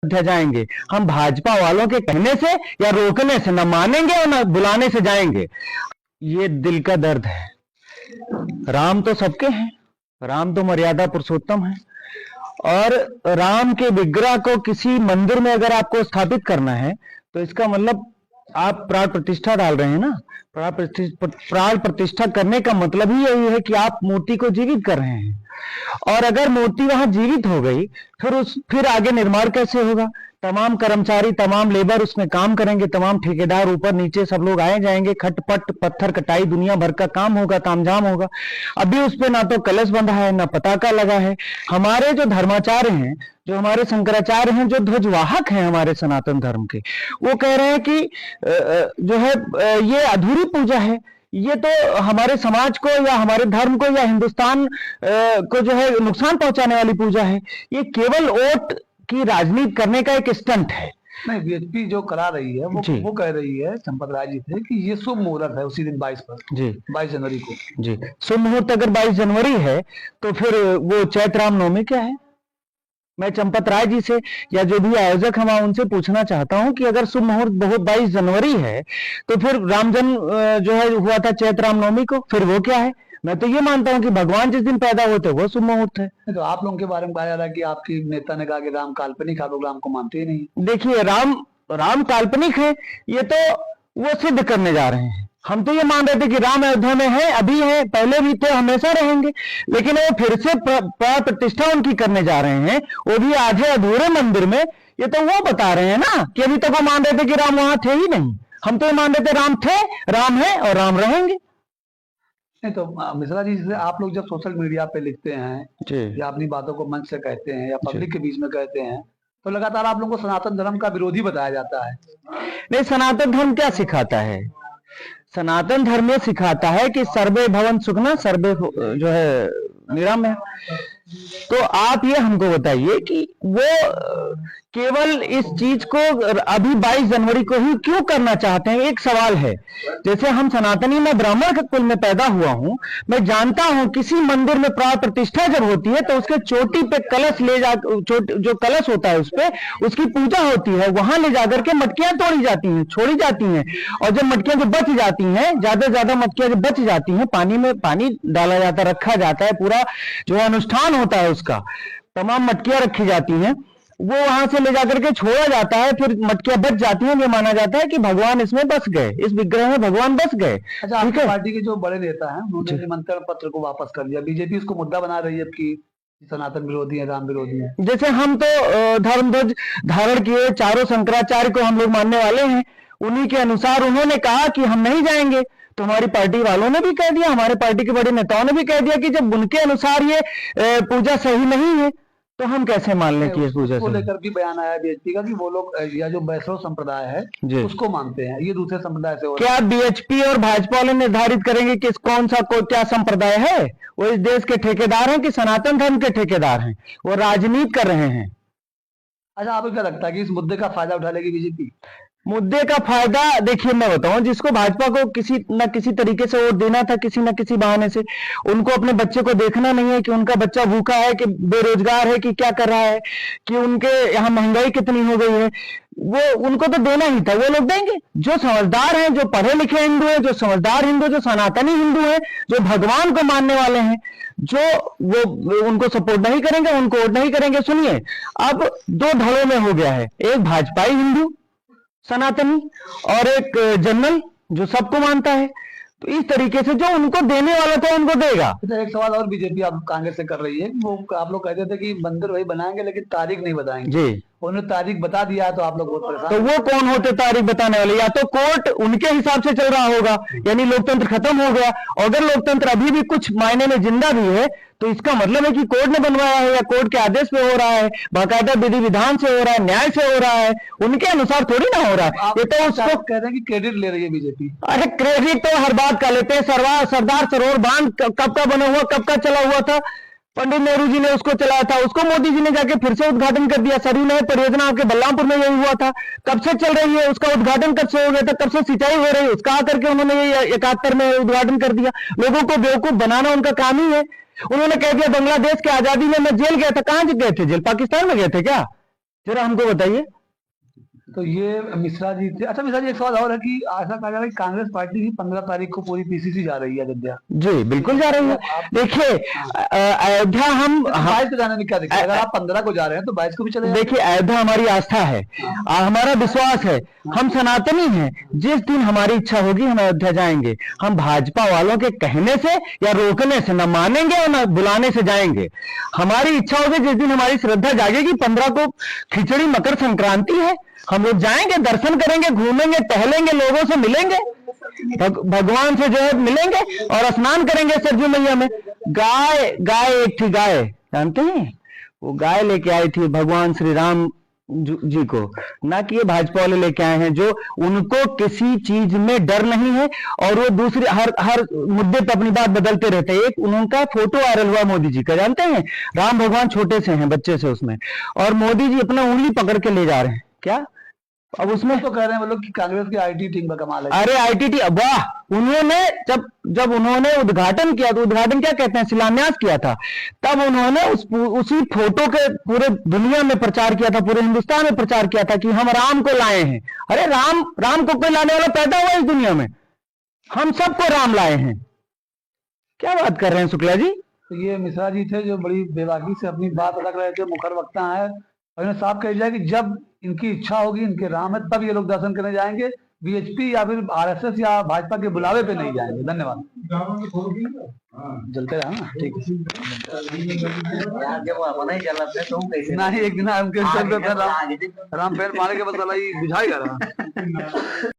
अयोध्या जाएंगे, हम भाजपा वालों के कहने से या रोकने से न मानेंगे और न बुलाने से जाएंगे। ये दिल का दर्द है। राम तो सबके हैं, राम तो मर्यादा पुरुषोत्तम है, और राम के विग्रह को किसी मंदिर में अगर आपको स्थापित करना है तो इसका मतलब आप प्राण प्रतिष्ठा डाल रहे हैं ना। प्राण प्रतिष्ठा करने का मतलब ही यही है कि आप मूर्ति को जीवित कर रहे हैं, और अगर मूर्ति वहां जीवित हो गई फिर आगे निर्माण कैसे होगा? तमाम कर्मचारी, तमाम लेबर उसमें काम करेंगे, तमाम ठेकेदार ऊपर नीचे सब लोग आए जाएंगे, खटपट पत्थर कटाई दुनिया भर का काम होगा, तामझाम होगा। अभी उस पे ना तो कलश बंधा है ना पताका लगा है। हमारे जो धर्माचार्य हैं, जो हमारे शंकराचार्य हैं, जो ध्वजवाहक हैं हमारे सनातन धर्म के, वो कह रहे हैं कि जो है ये अधूरी पूजा है, ये तो हमारे समाज को या हमारे धर्म को या हिंदुस्तान को जो है नुकसान पहुंचाने वाली पूजा है। ये केवल वोट की राजनीति करने का एक स्टंट है। नहीं, बीएचपी जो करा रही है वो कह रही है चंपत राय जी थे कि ये शुभ मुहूर्त है उसी दिन 22 जनवरी को। जी, शुभ मुहूर्त अगर 22 जनवरी है तो फिर वो चैत्र रामनवमी क्या है? मैं चंपत राय जी से या जो भी आयोजक हम उनसे पूछना चाहता हूं कि अगर शुभ मुहूर्त बहुत 22 जनवरी है तो फिर राम जन्म जो है हुआ था चैत्र रामनवमी को, फिर वो क्या है? मैं तो ये मानता हूं कि भगवान जिस दिन पैदा होते वो शुभ मुहूर्त है। तो आप लोगों के बारे में कहा जा रहा है कि आपकी नेता ने कहा कि राम काल्पनिक, आप लोग राम को मानते ही नहीं। देखिए, राम काल्पनिक है ये तो वो सिद्ध करने जा रहे हैं। हम तो ये मान रहे थे कि राम अयोध्या में है, अभी है, पहले भी थे, हमेशा रहेंगे, लेकिन वो फिर से प्राण प्रतिष्ठा उनकी करने जा रहे हैं, वो भी आधे अधूरे मंदिर में। ये तो वो बता रहे हैं ना कि अभी तक वो मान रहे थे कि राम वहां थे ही नहीं। हम तो ये मान रहे थे राम थे, राम है और राम रहेंगे। नहीं तो मिश्रा जी, जैसे आप लोग जब सोशल मीडिया पे लिखते हैं या अपनी बातों को मंच से कहते हैं या पब्लिक के बीच में कहते हैं, तो लगातार आप लोगों को सनातन धर्म का विरोधी बताया जाता है। नहीं, सनातन धर्म क्या सिखाता है? सनातन धर्म ये सिखाता है कि सर्वे भवन सुखना, सर्वे जो है निरामय। तो आप ये हमको बताइए कि वो केवल इस चीज को अभी 22 जनवरी को ही क्यों करना चाहते हैं? एक सवाल है। जैसे हम सनातनी, मैं ब्राह्मण के कुल में पैदा हुआ हूं, मैं जानता हूं किसी मंदिर में प्राण प्रतिष्ठा जब होती है तो उसके चोटी पे कलश ले जा, जो कलश होता है उस पे उसकी पूजा होती है, वहां ले जाकर के मटकियां तोड़ी जाती हैं, छोड़ी जाती हैं, और जब मटकियां जो बच जाती हैं, ज्यादा से ज्यादा मटकियां जब बच जाती हैं, पानी में पानी डाला जाता, रखा जाता है, पूरा जो अनुष्ठान होता है उसका, तमाम मटकियां रखी जाती हैं, वो वहां से ले जाकर के छोड़ा जाता है, फिर मटकियां बच जाती हैं। ये माना जाता है कि भगवान इसमें बस गए, इस विग्रह में भगवान बस गए। अच्छा, आपकी पार्टी के जो बड़े नेता हैं उन्होंने निमंत्रण पत्र को वापस कर दिया। बीजेपी उसको मुद्दा बना रही है कि सनातन विरोधी है, राम विरोधी है। जैसे हम तो धर्म ध्वज धारण किए, चारों शंकराचार्य को हम लोग मानने वाले हैं, उन्हीं के अनुसार उन्होंने कहा कि हम नहीं जाएंगे, तो हमारी पार्टी वालों ने भी कह दिया, हमारे पार्टी के बड़े नेताओं ने भी कह दिया कि जब उनके अनुसार ये पूजा सही नहीं है तो हम कैसे मान लें कि ये पूजा को लेकर भी बयान आया बीएचपी का कि वो लोग या जो वैष्णव संप्रदाय है उसको मानते हैं, ये दूसरे संप्रदाय से। क्या बीएचपी और भाजपा वाले निर्धारित करेंगे कि कौन सा क्या संप्रदाय है? वो इस देश के ठेकेदार हैं कि सनातन धर्म के ठेकेदार हैं? वो राजनीति कर रहे हैं। अच्छा, आपको क्या लगता है कि इस मुद्दे का फायदा उठा लेगी बीजेपी? मुद्दे का फायदा, देखिए मैं बताऊं, जिसको भाजपा को किसी न किसी तरीके से वोट देना था, किसी न किसी बहाने से, उनको अपने बच्चे को देखना नहीं है कि उनका बच्चा भूखा है कि बेरोजगार है कि क्या कर रहा है, कि उनके यहाँ महंगाई कितनी हो गई है, वो उनको तो देना ही था, वो लोग देंगे। जो समझदार हैं, जो पढ़े लिखे हिंदू हैं, जो समझदार हिंदू, जो सनातनी हिंदू हैं, जो भगवान को मानने वाले हैं, जो वो उनको सपोर्ट नहीं करेंगे, उनको वोट नहीं करेंगे। सुनिए, अब दो धड़ों में हो गया है, एक भाजपाई हिंदू सनातनी और एक जनरल जो सबको मानता है। तो इस तरीके से जो उनको देने वाला था उनको देगा। एक सवाल और बीजेपी आप कांग्रेस से कर रही है, वो आप लोग कहते थे कि मंदिर वही बनाएंगे लेकिन तारीख नहीं बताएंगे जी, उन्होंने तारीख बता दिया है तो आप लोग बहुत परेशान। तो वो कौन होते तारीख बताने वाले? या तो कोर्ट उनके हिसाब से चल रहा होगा, यानी लोकतंत्र खत्म हो गया। और अगर लोकतंत्र अभी भी कुछ मायने में जिंदा भी है तो इसका मतलब है कि कोर्ट ने बनवाया है या कोर्ट के आदेश पे हो रहा है, बाकायदा विधि विधान से हो रहा है, न्याय से हो रहा है, उनके अनुसार थोड़ी ना हो रहा है। ये तो उसको कह रहे हैं कि क्रेडिट ले रही है बीजेपी। अरे क्रेडिट तो हर बात का लेते हैं। सरदार सरोवर बांध कब का बना हुआ, कब का चला हुआ था? पंडित नेहरू जी ने उसको चलाया था, उसको मोदी जी ने जाके फिर से उद्घाटन कर दिया। सरयू नहर परियोजना आपके बलरामपुर में यही हुआ था, कब से चल रही है, उसका उद्घाटन कब से हो गया था, कब से सिंचाई हो रही है, उसका आकर के उन्होंने ये 71 में उद्घाटन कर दिया। लोगों को बेवकूफ बनाना उनका काम ही है। उन्होंने कह दिया बांग्लादेश की आजादी में मैं जेल गया था। कहां गए थे जेल? पाकिस्तान में गए थे क्या? जरा हमको बताइए। तो ये मिश्रा जी थे। अच्छा मिश्रा जी, एक सवाल और है कि ऐसा कहा जा रहा है कि कांग्रेस पार्टी की 15 तारीख को पूरी पीसीसी जा रही है अयोध्या। जी बिल्कुल जा रही है। देखिए अयोध्या हम 22 को जाने में क्या दिक्कत है? अगर आप 15 को जा रहे हैं तो 22 को भी चले जाएंगे। देखिए अयोध्या हमारी आस्था है, हमारा विश्वास है, हम सनातनी हैं। जिस दिन हमारी इच्छा होगी हम अयोध्या जाएंगे। हम भाजपा वालों के कहने से या रोकने से न मानेंगे और न बुलाने से जाएंगे। हमारी इच्छा होगी, जिस दिन हमारी श्रद्धा जागेगी, 15 को खिचड़ी मकर संक्रांति है, हम लोग जाएंगे, दर्शन करेंगे, घूमेंगे, टहलेंगे, लोगों से मिलेंगे, भगवान से जो है मिलेंगे और स्नान करेंगे सरजू मैया में। गाय एक थी, गाय जानते हैं, वो गाय लेके आई थी भगवान श्री राम जी को, ना कि ये भाजपा वाले लेके आए हैं जो उनको किसी चीज में डर नहीं है और वो दूसरी हर मुद्दे पर अपनी बात बदलते रहते हैं। एक उनका फोटो वायरल हुआ मोदी जी का, जानते हैं, राम भगवान छोटे से हैं, बच्चे से उसमें, और मोदी जी अपना उंगली पकड़ के ले जा रहे हैं। क्या अब उसमें तो कह रहे हैं वो लोग कि कांग्रेस की आईटी टीम का कमाल है। अरे आईटीटी, वाह, उन्होंने जब उन्होंने उद्घाटन किया, तो उद्घाटन क्या कहते हैं, शिलान्यास किया था, तब उन्होंने उसी फोटो के पूरे दुनिया में प्रचार किया था, पूरे हिंदुस्तान में प्रचार किया था कि हम राम को लाए हैं। अरे राम को कोई लाने वाला पैदा हुआ इस दुनिया में? हम सबको राम लाए हैं। क्या बात कर रहे हैं शुक्ला जी? तो ये मिश्रा जी थे जो बड़ी बेबाकी से अपनी बात रख रहे थे, मुखर वक्ता है, और इन्हें साफ कह दिया कि जब इनकी इच्छा होगी, इनके राम है, तब ये लोग दर्शन करने जाएंगे, बीएचपी या फिर आरएसएस या भाजपा के बुलावे पे नहीं जाएंगे। धन्यवाद। जलते रहा ना, ठीक है। नहीं, एक दिन उनके राम पेड़ मारे के बस बुझाएगा रहा।